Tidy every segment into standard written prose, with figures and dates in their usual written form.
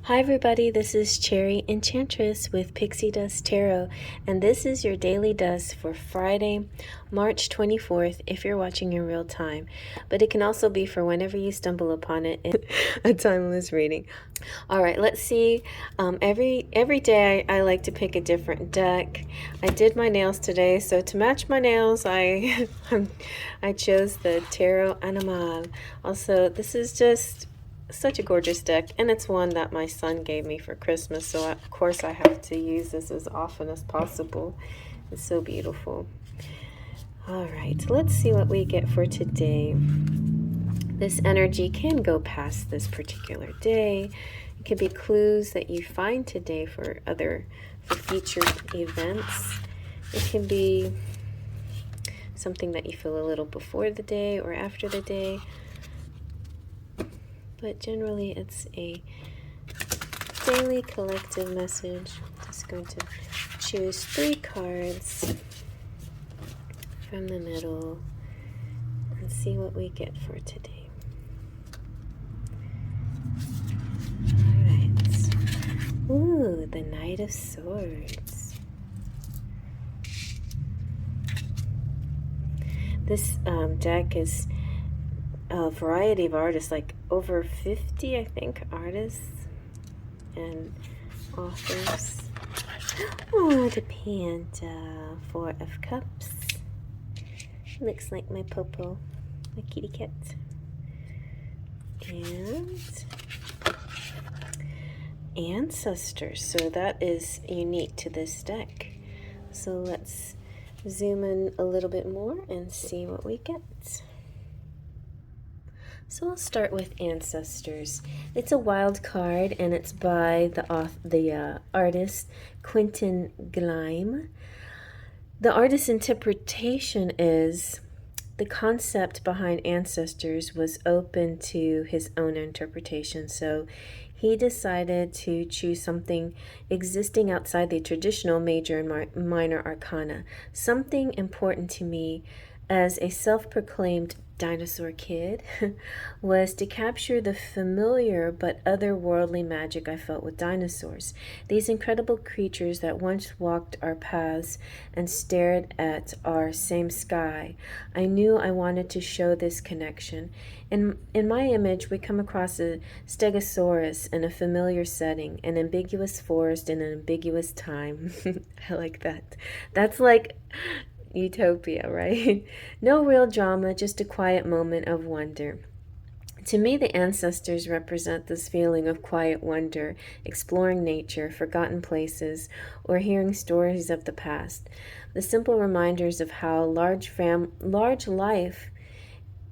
Hi everybody, this is Cherry Enchantress with Pixie Dust Tarot, and this is your daily dust for Friday, March 24th, if you're watching in real time. But it can also be for whenever you stumble upon it in a timeless reading. Alright, let's see. Every day I like to pick a different deck. I did my nails today, so to match my nails, I chose the Tarot Animal. Also, this is just such a gorgeous deck, and it's one that my son gave me for Christmas, so of course I have to use this as often as possible. It's so beautiful. All right, let's see what we get for today. This energy can go past this particular day. It can be clues that you find today for future events. It can be something that you feel a little before the day or after the day. But generally it's a daily collective message. I'm just going to choose 3 cards from the middle and see what we get for today. Alright. Ooh, the Knight of Swords. This deck is a variety of artists, like over 50, I think, artists and authors. Oh, the panda. 4 of Cups. Looks like my Popo, my kitty cat. And Ancestors. So that is unique to this deck. So let's zoom in a little bit more and see what we get. So I'll start with Ancestors. It's a wild card, and it's by the artist Quentin Gleim. The artist's interpretation is the concept behind Ancestors was open to his own interpretation. So he decided to choose something existing outside the traditional major and minor arcana. Something important to me as a self-proclaimed dinosaur kid was to capture the familiar but otherworldly magic I felt with dinosaurs. These incredible creatures that once walked our paths and stared at our same sky. I knew I wanted to show this connection. In my image, we come across a stegosaurus in a familiar setting, an ambiguous forest in an ambiguous time. I like that. That's like utopia, right? No real drama, just a quiet moment of wonder. To me, the Ancestors represent this feeling of quiet wonder, exploring nature, forgotten places, or hearing stories of the past. The simple reminders of how large life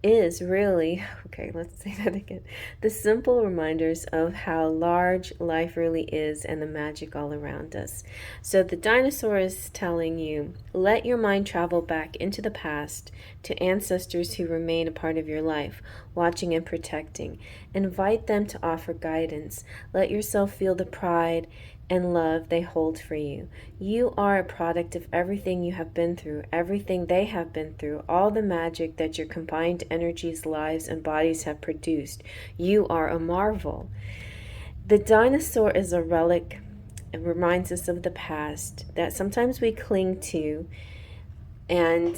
is really, okay, let's say that again. The simple reminders of how large life really is and the magic all around us. So the dinosaur is telling you, let your mind travel back into the past to ancestors who remain a part of your life, watching and protecting. Invite them to offer guidance. Let yourself feel the pride and love they hold for you. You are a product of everything you have been through, everything they have been through, all the magic that your combined energies, lives, and bodies have produced. You are a marvel. The dinosaur is a relic. It reminds us of the past that sometimes we cling to, and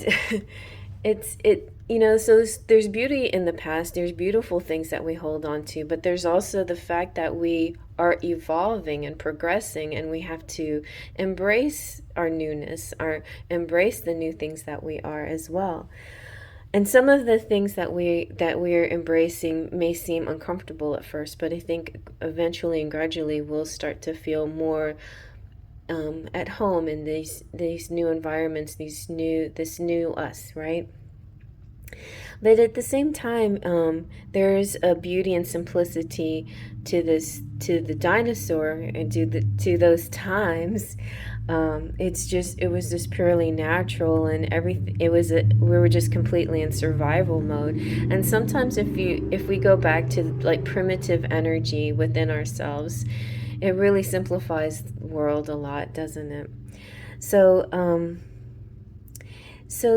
so there's beauty in the past. There's beautiful things that we hold on to, but there's also the fact that we are evolving and progressing, and we have to embrace our newness, embrace the new things that we are as well. And some of the things that we're embracing may seem uncomfortable at first, but I think eventually and gradually we'll start to feel more at home in these new environments, this new us, right? But at the same time, there's a beauty and simplicity to the dinosaur, and to those times. It was just purely natural, and everything. We were just completely in survival mode. And sometimes, if we go back to like primitive energy within ourselves, it really simplifies the world a lot, doesn't it? So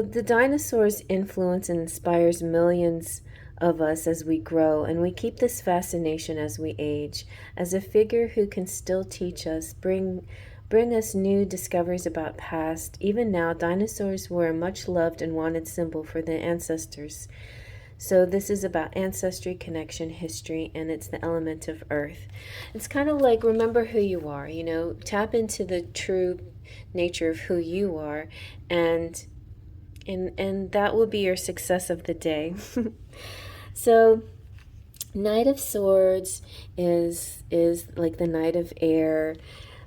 the dinosaur's influence inspires millions of us as we grow, and we keep this fascination as we age, as a figure who can still teach us, bring us new discoveries about past. Even now, dinosaurs were a much loved and wanted symbol for the ancestors. So this is about ancestry, connection, history, and it's the element of earth. It's kind of like, remember who you are, tap into the true nature of who you are, and that will be your success of the day. So Knight of Swords is like the Knight of Air.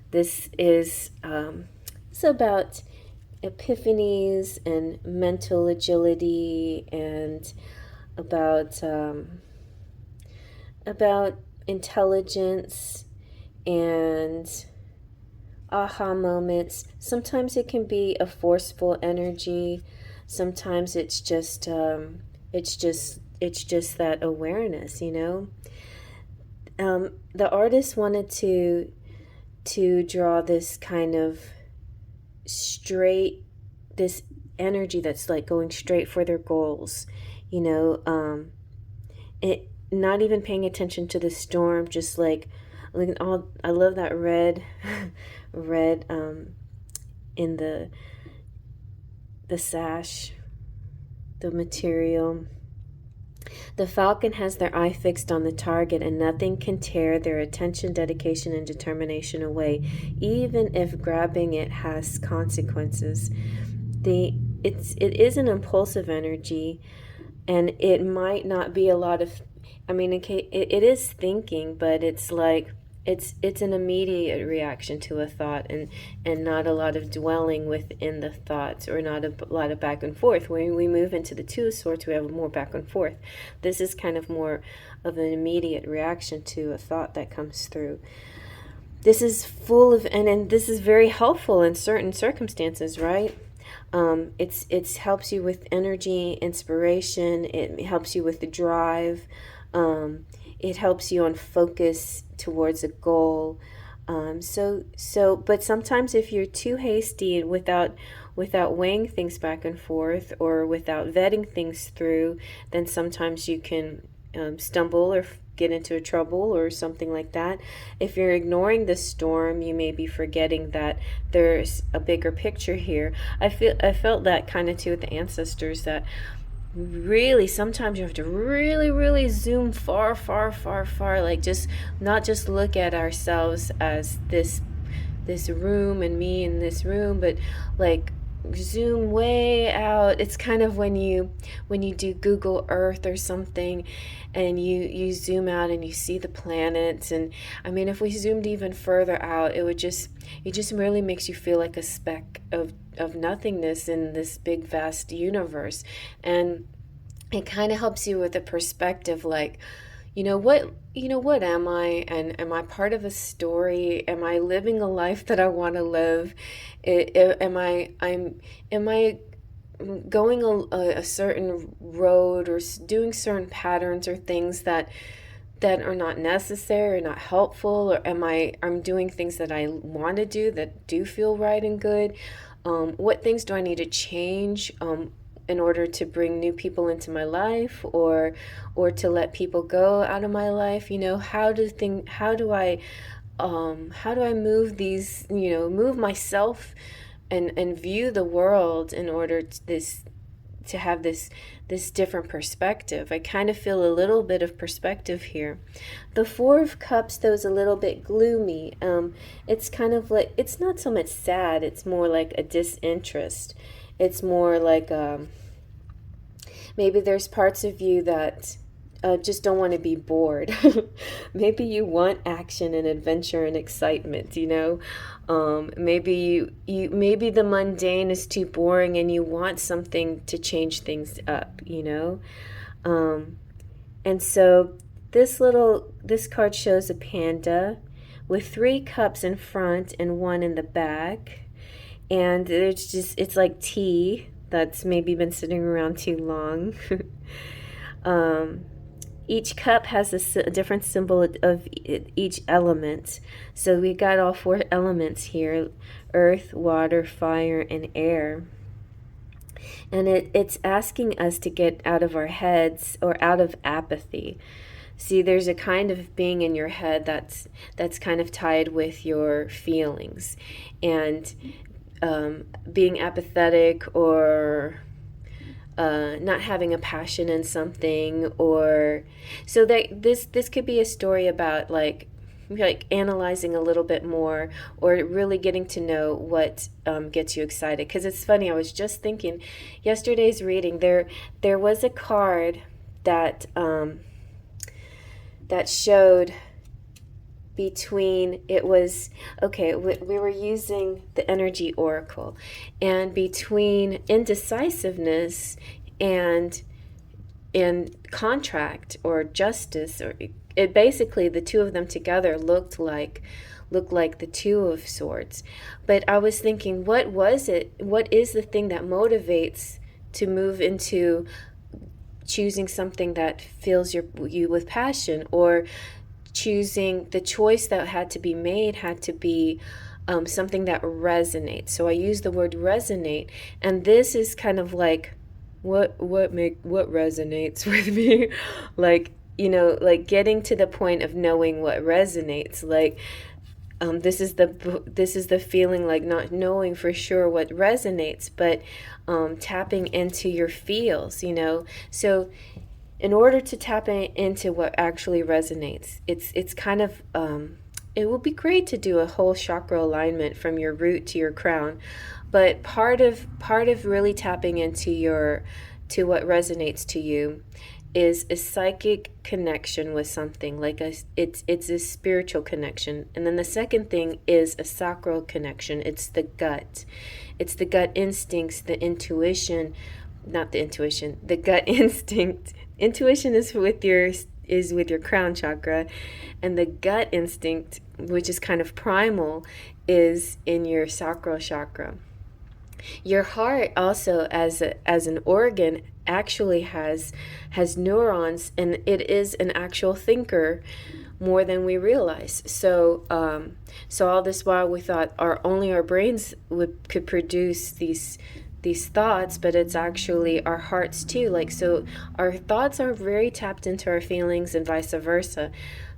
This is it's about epiphanies and mental agility, and about intelligence and aha moments. Sometimes it can be a forceful energy. Sometimes it's just that awareness. The artist wanted to draw this kind of straight, this energy that's like going straight for their goals. It not even paying attention to the storm, just like all. I love that red, red in the sash, the material. The falcon has their eye fixed on the target, and nothing can tear their attention, dedication, and determination away, even if grabbing it has consequences. It is an impulsive energy, and it might not be a lot of, it is thinking, but it's like it's an immediate reaction to a thought, and not a lot of dwelling within the thoughts, or not a lot of back and forth. When we move into the Two of Swords, we have more back and forth. This is kind of more of an immediate reaction to a thought that comes through. This is full of, and this is very helpful in certain circumstances, right? It's helps you with energy, inspiration. It helps you with the drive. It helps you on focus towards a goal. But sometimes if you're too hasty and without weighing things back and forth, or without vetting things through, then sometimes you can stumble or get into trouble or something like that. If you're ignoring the storm, you may be forgetting that there's a bigger picture here. I felt that kind of too with the ancestors, that really sometimes you have to really zoom far, like just not just look at ourselves as this room and me in this room, but like zoom way out. It's kind of when you do Google Earth or something, and you zoom out and you see the planets. And if we zoomed even further out, it just really makes you feel like a speck of nothingness in this big vast universe. And it kind of helps you with a perspective, like, what am I, and am I part of a story? Am I living a life that I want to live? Am I going a certain road, or doing certain patterns or things that are not necessary or not helpful? Or I'm doing things that I want to do, that do feel right and good? What things do I need to change in order to bring new people into my life, or to let people go out of my life? How do I move these, move myself and view the world in order to have this different perspective. I kind of feel a little bit of perspective here. The Four of Cups, though, is a little bit gloomy. It's kind of like, it's not so much sad, it's more like a disinterest. It's more like maybe there's parts of you that just don't want to be bored. Maybe you want action and adventure and excitement, maybe maybe the mundane is too boring and you want something to change things up, and so this card shows a panda with 3 cups in front and 1 in the back, and it's like tea that's maybe been sitting around too long. Each cup has a different symbol of each element. So we got all 4 elements here: earth, water, fire, and air. And it's asking us to get out of our heads or out of apathy. See, there's a kind of being in your head that's kind of tied with your feelings, and being apathetic or not having a passion in something, or so that this could be a story about like analyzing a little bit more, or really getting to know what gets you excited. Because it's funny, I was just thinking yesterday's reading, there was a card that that showed between, it was, okay, we were using the energy oracle, and between indecisiveness and contract or justice, or it basically, the two of them together looked like the two of swords. But I was thinking, what is the thing that motivates to move into choosing something that fills you with passion, or choosing the choice that had to be made had to be something that resonates. So I use the word resonate, and this is kind of like what resonates with me, like, like getting to the point of knowing what resonates. Like, this is the feeling, like not knowing for sure what resonates, but tapping into your feels. So in order to tap into what actually resonates, it's kind of it would be great to do a whole chakra alignment from your root to your crown, but part of really tapping into to what resonates to you is a psychic connection with something, like it's a spiritual connection. And then the second thing is a sacral connection. It's the gut instincts, the intuition, not the intuition, the gut instinct. Intuition is with your crown chakra, and the gut instinct, which is kind of primal, is in your sacral chakra. Your heart also, as an organ, actually has neurons, and it is an actual thinker more than we realize. So all this while we thought only our brains could produce these thoughts, but it's actually our hearts too. Like, so our thoughts are very tapped into our feelings, and vice versa.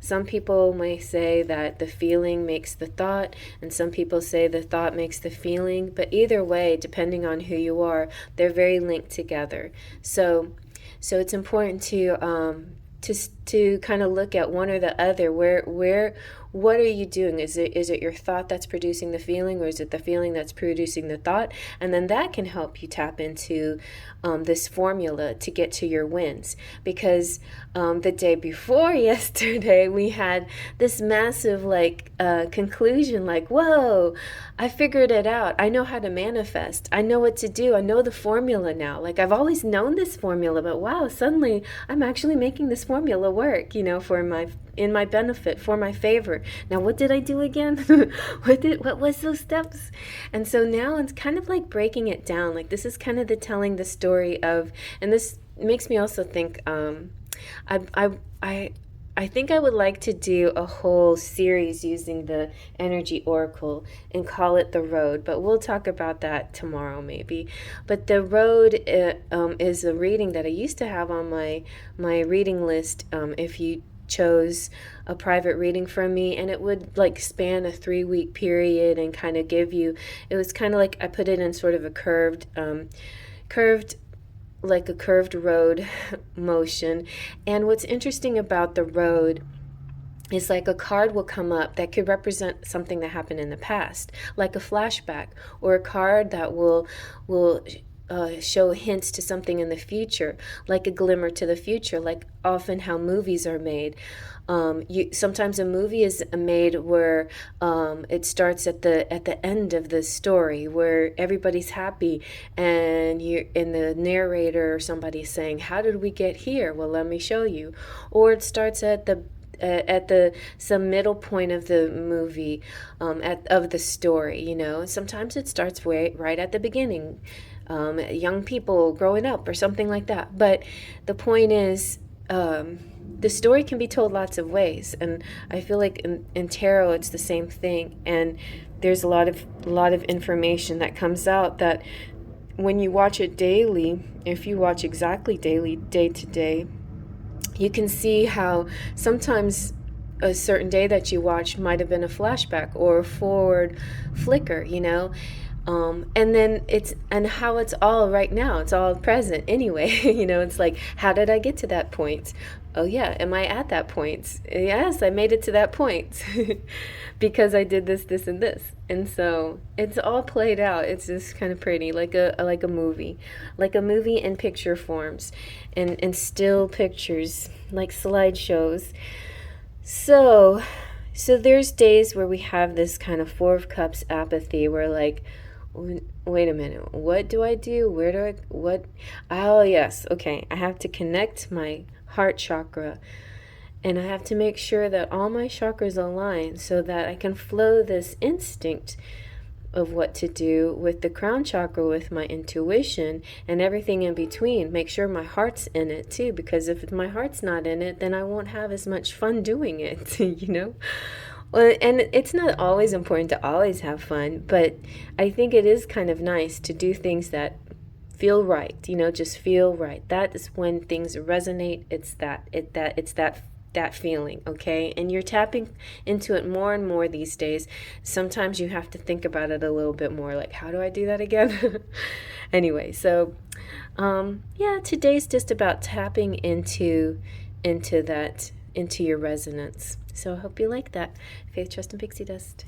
Some people may say that the feeling makes the thought, and some people say the thought makes the feeling. But either way, depending on who you are, they're very linked together. So it's important to kind of look at one or the other. What are you doing? Is it your thought that's producing the feeling, or is it the feeling that's producing the thought? And then that can help you tap into this formula to get to your wins. Because the day before yesterday, we had this massive conclusion, like, whoa, I figured it out. I know how to manifest. I know what to do. I know the formula now. Like, I've always known this formula, but wow, suddenly I'm actually making this formula work, in my benefit, for my favor. Now, what did I do again? What was those steps? And so now it's kind of like breaking it down. Like, this is kind of telling the story of, and this makes me also think, I think I would like to do a whole series using the energy oracle and call it the road, but we'll talk about that tomorrow maybe. But the road is a reading that I used to have on my reading list, if you chose a private reading from me, and it would span a 3-week period and kind of give you, it was kind of like I put it in sort of a curved road motion. And what's interesting about the road is, like, a card will come up that could represent something that happened in the past, like a flashback, or a card that will show hints to something in the future, like a glimmer to the future, like often how movies are made. Sometimes a movie is made where it starts at the end of the story, where everybody's happy, and the narrator or somebody's saying, "How did we get here? Well, let me show you." Or it starts at some middle point of the movie, of the story. Sometimes it starts right at the beginning. Young people growing up or something like that. But the point is, the story can be told lots of ways, and I feel like in tarot it's the same thing. And there's a lot of information that comes out that when you watch it daily, if you watch exactly daily, day to day, you can see how sometimes a certain day that you watch might have been a flashback or a forward flicker, you know. And then and how it's all right now, it's all present anyway. You know, it's like, how did I get to that point? Oh yeah, am I at that point? Yes, I made it to that point because I did this and this. And so it's all played out. It's just kind of pretty, like a movie, like a movie in picture forms, and still pictures, like slideshows. So, so there's days where we have this kind of Four of Cups apathy, where like, wait a minute, what do I do? Where do I, what? Oh, yes, okay, I have to connect my heart chakra, and I have to make sure that all my chakras align so that I can flow this instinct of what to do with the crown chakra, with my intuition and everything in between. Make sure my heart's in it too, because if my heart's not in it, then I won't have as much fun doing it, you know? Well, and it's not always important to always have fun, but I think it is kind of nice to do things that feel right, you know, just feel right. That is when things resonate. It's that feeling, okay? And you're tapping into it more and more these days. Sometimes you have to think about it a little bit more, like, how do I do that again? Anyway, so yeah, today's just about tapping into your resonance. So I hope you like that. Faith, trust, and pixie dust.